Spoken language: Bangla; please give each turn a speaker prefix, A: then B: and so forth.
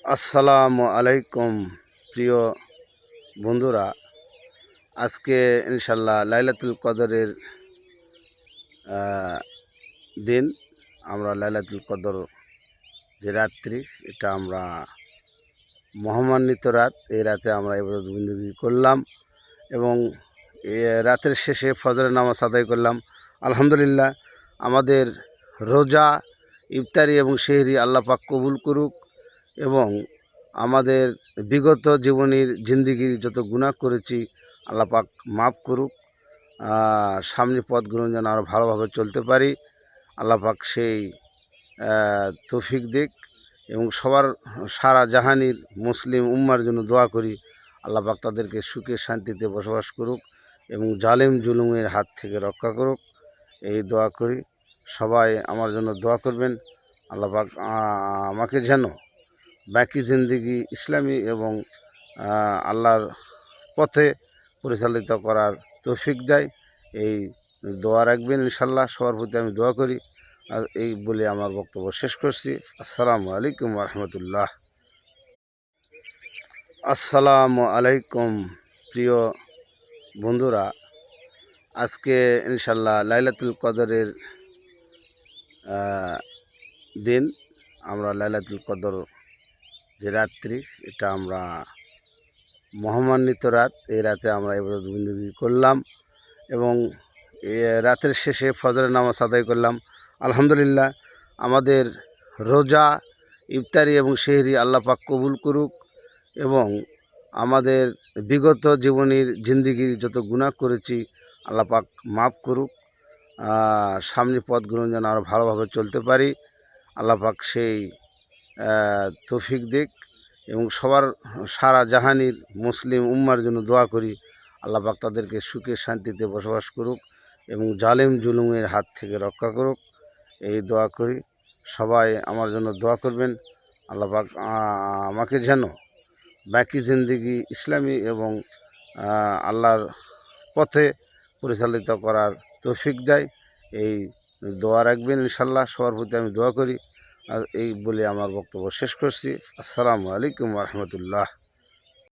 A: আসসালামু আলাইকুম প্রিয় বন্ধুরা, আজকে ইনশাল্লাহ লাইলাতুল কদরের দিন। আমরা লাইলাতুল কদর যে রাত্রি, এটা আমরা মহামান্বিত রাত। এই রাতে আমরা ইবাদত বন্দেগী করলাম এবং রাতের শেষে ফজরের নামাজ আদায় করলাম। আলহামদুলিল্লাহ, আমাদের রোজা, ইফতারি এবং সেহরি আল্লাহ পাক কবুল করুক এবং আমাদের বিগত জীবনের জিন্দিগির যত গুনাহ করেছি আল্লাহ পাক মাফ করুক। সামনে পথগুলো যেন আরও ভালোভাবে চলতে পারি, আল্লাহ পাক সেই তৌফিক দিক। এবং সারা জাহানির মুসলিম উম্মার জন্য দোয়া করি, আল্লাহ পাক তাদেরকে সুখে শান্তিতে বসবাস করুক এবং জালেম জুলুমের হাত থেকে রক্ষা করুক, এই দোয়া করি। সবাই আমার জন্য দোয়া করবেন, আল্লাহ পাক আমাকে যেন বাকি জিন্দিগি ইসলামী এবং আল্লাহর পথে পরিচালিত করার তৌফিক দেয়, এই দোয়া রাখবেন ইনশাল্লাহ। সবার প্রতি আমি দোয়া করি। আর এই বলে আমার বক্তব্য শেষ করছি। আসসালামু আলাইকুম রহমতুল্লাহ। আসসালামু আলাইকুম প্রিয় বন্ধুরা, আজকে ইনশাল্লাহ লাইলাতুল কদরের দিন। আমরা লাইলাতুল কদর যে রাত্রি, এটা আমরা মহামান্বিত রাত। এই রাতে আমরা ইবাদত বন্দেগী করলাম এবং রাতের শেষে ফজরের নামাজ আদায় করলাম। আলহামদুলিল্লাহ, আমাদের রোজা, ইফতারি এবং সেহরি আল্লাহ পাক কবুল করুক এবং আমাদের বিগত জীবনের জিন্দিগির যত গুনাহ করেছি আল্লাহ পাক মাফ করুক। সামনে পথগুলো যেন আরও ভালোভাবে চলতে পারি, আল্লাহ পাক সেই তৌফিক দিক। এবং সারা জাহানির মুসলিম উম্মার জন্য দোয়া করি, আল্লাহ পাক তাদেরকে সুখে শান্তিতে বসবাস করুক এবং জালেম জুলুমের হাত থেকে রক্ষা করুক, এই দোয়া করি। সবাই আমার জন্য দোয়া করবেন, আল্লাহ পাক আমাকে যেন বাকি জিন্দিগি ইসলামী এবং আল্লাহর পথে পরিচালিত করার তৌফিক দেয়, এই দোয়া রাখবেন ইনশাল্লাহ। সবার প্রতি আমি দোয়া করি। আর এই বলে আমার বক্তব্য শেষ করছি। আসসালামু আলাইকুম রহমতুল্লাহ।